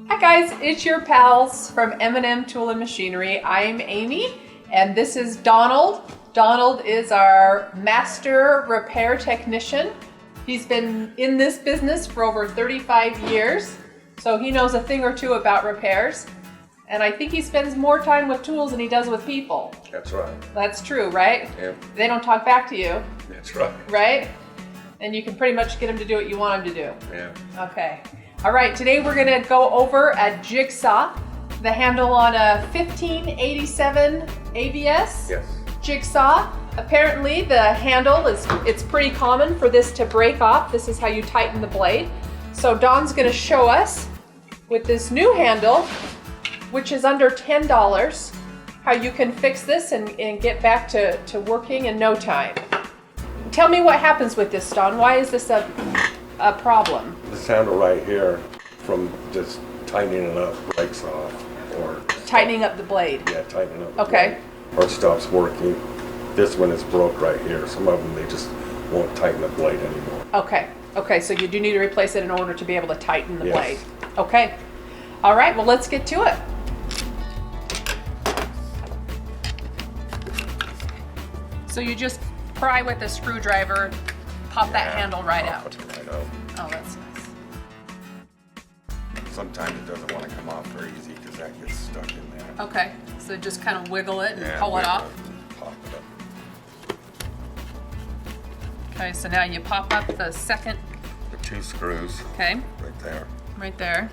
Hi guys, it's your pals from M&M Tool and Machinery. I'm Amy and this is Donald. Donald is our master repair technician. He's been in this business for over 35 years, so he knows a thing or two about repairs. And I think he spends more time with tools than he does with people. That's right. That's true, right? Yeah. They don't talk back to you. That's right. Right? And you can pretty much get him to do what you want him to do. Yeah. Okay. All right, today we're gonna go over a jigsaw, the handle on a 1587 ABS jigsaw. Apparently the handle it's pretty common for this to break off. This is how you tighten the blade. So Don's gonna show us with this new handle, which is under $10, how you can fix this and get back to working in no time. Tell me what happens with this, Don. Why is this a problem? This handle right here, from just tightening it up, breaks off, or Tightening up the blade. yeah, tightening up. the Okay. blade, or it stops working. This one is broke right here. Some of them they just won't tighten the blade anymore. Okay. Okay, so you do need to replace it in order to be able to tighten the Yes. blade. Okay. All right, well, let's get to it. So you just pry with a screwdriver, pop that Yeah, handle right pop out. it right out. Oh, that's nice. Sometimes it doesn't want to come off very easy because that gets stuck in there. Okay, so just kind of wiggle it and Yeah, pull it wiggle off. and pop it up. Okay, so now you pop up the second, The two screws okay, right there. right there.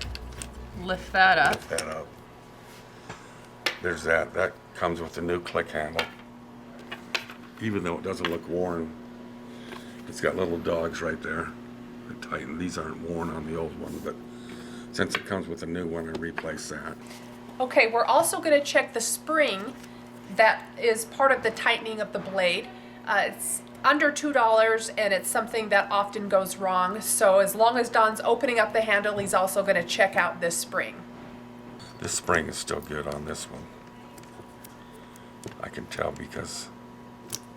Lift that up. Lift that up. There's that. That comes with the new click handle. Even though it doesn't look worn, it's got little dogs right there that tighten. These aren't worn on the old one, but since it comes with a new one, I replaced that. Okay, we're also going to check the spring that is part of the tightening of the blade. It's under $2 and it's something that often goes wrong. So as long as Don's opening up the handle, he's also going to check out this spring. This spring is still good on this one. I can tell because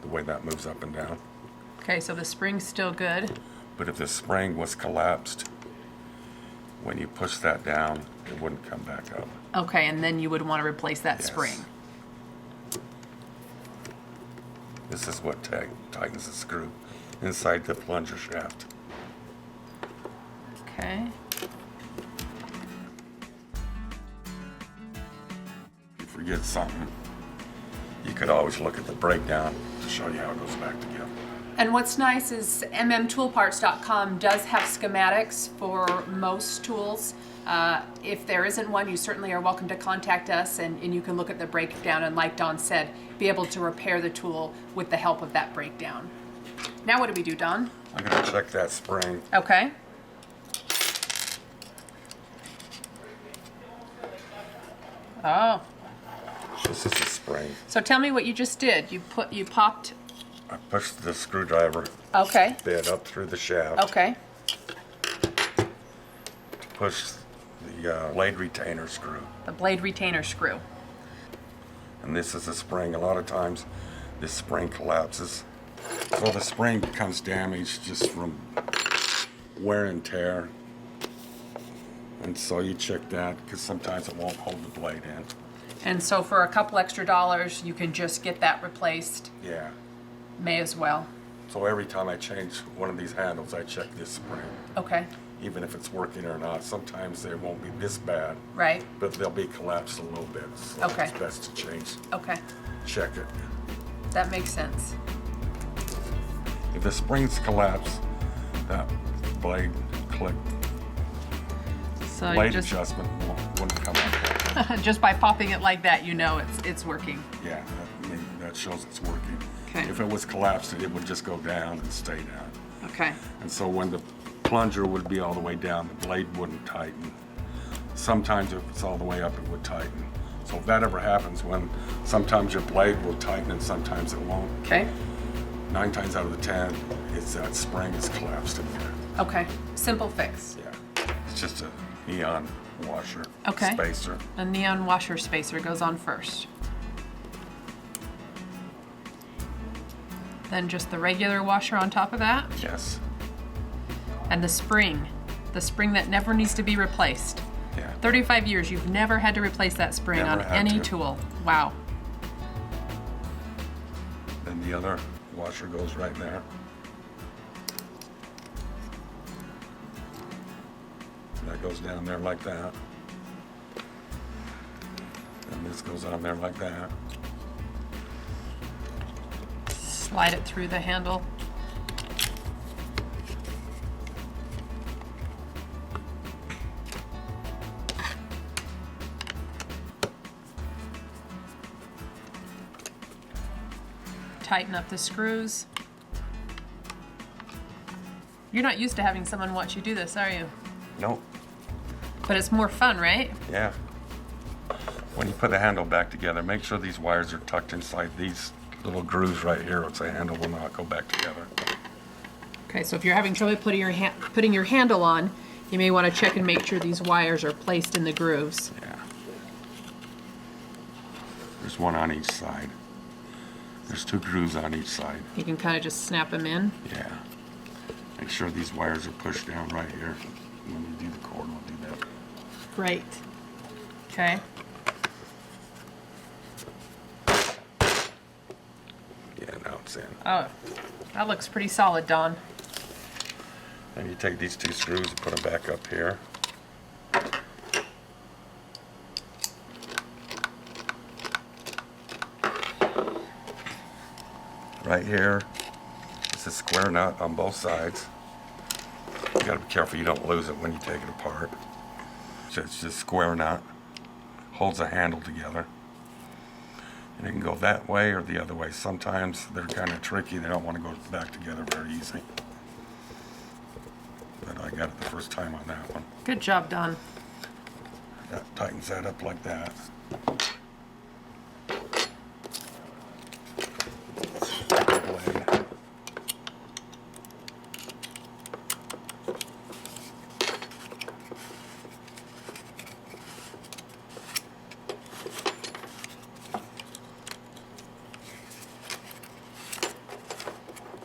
the way that moves up and down. Okay, so the spring's still good. But if the spring was collapsed, when you push that down, it wouldn't come back up. Okay, and then you would want to replace that Yes. spring. This is what tightens the screw inside the plunger shaft. Okay. If you forget something, you could always look at the breakdown to show you how it goes back together. And what's nice is mmtoolparts.com does have schematics for most tools. If there isn't one, you certainly are welcome to contact us and you can look at the breakdown and, like Don said, be able to repair the tool with the help of that breakdown. Now what do we do, Don? I'm going to check that spring. Okay. Oh, This is the spring. so tell me what you just did. You popped, I pushed the screwdriver okay, bit up through the shaft. okay, Push the blade retainer screw. the blade retainer screw. And this is the spring. A lot of times this spring collapses. So the spring becomes damaged just from wear and tear. And so you check that because sometimes it won't hold the blade in. And so for a couple extra dollars, you can just get that replaced. Yeah. May as well. So every time I change one of these handles, I check this spring. Okay, Even if it's working or not, sometimes they won't be this bad, right, but they'll be collapsed a little bit. So Okay. it's best to change, okay, check it. that makes sense. If the springs collapse, that blade click, So you blade just, adjustment wouldn't come up. just by popping it like that, you know it's working. Yeah, that shows it's working. Okay. If it was collapsed, it would just go down and stay down. Okay, And so when the plunger would be all the way down, the blade wouldn't tighten. Sometimes if it's all the way up, it would tighten. So if that ever happens, when sometimes your blade will tighten and sometimes it won't, okay, 9 times out of the 10, it's that spring is collapsed in there. okay, simple fix. Yeah, it's just a neon washer Okay. spacer. A neon washer spacer goes on first. Then just the regular washer on top of that, Yes. and the spring The spring that never needs to be replaced. Yeah. 35 years, you've never had to replace that spring Never on had any to. tool. Wow. Then the other washer goes right there. That goes down there like that. And this goes on there like that. Slide it through the handle. Tighten up the screws. You're not used to having someone watch you do this, are you? Nope. But it's more fun, right? Yeah. When you put the handle back together, make sure these wires are tucked inside these little grooves right here, or the handle will not go back together. Okay, so if you're having trouble putting your handle on, you may want to check and make sure these wires are placed in the grooves. Yeah. There's one on each side. There's 2 grooves on each side. You can kind of just snap them in. Yeah. Make sure these wires are pushed down right here. When you do the cord, we'll do that. Great. Okay. Yeah, now it's in. Oh, that looks pretty solid, Don. And you take these 2 screws and put them back up here. Right here, it's a square nut on both sides. You gotta be careful you don't lose it when you take it apart. So it's just square nut, holds the handle together. And it can go that way or the other way. Sometimes they're kind of tricky, they don't want to go back together very easy. But I got it the first time on that one. Good job, Don. That tightens that up like that. Blade.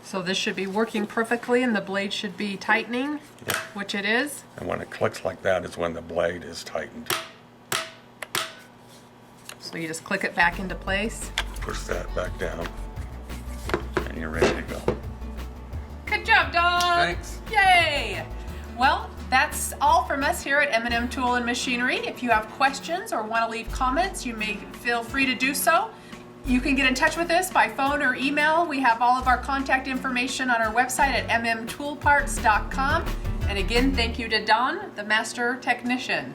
So this should be working perfectly and the blade should be tightening, Yeah. which it is. And when it clicks like that is when the blade is tightened. So you just click it back into place. Push that back down, and you're ready to go. Good job, Don! Thanks. Yay! Well, that's all from us here at M&M Tool and Machinery. If you have questions or want to leave comments, you may feel free to do so. You can get in touch with us by phone or email. We have all of our contact information on our website at mmtoolparts.com. And again, thank you to Don, the master technician.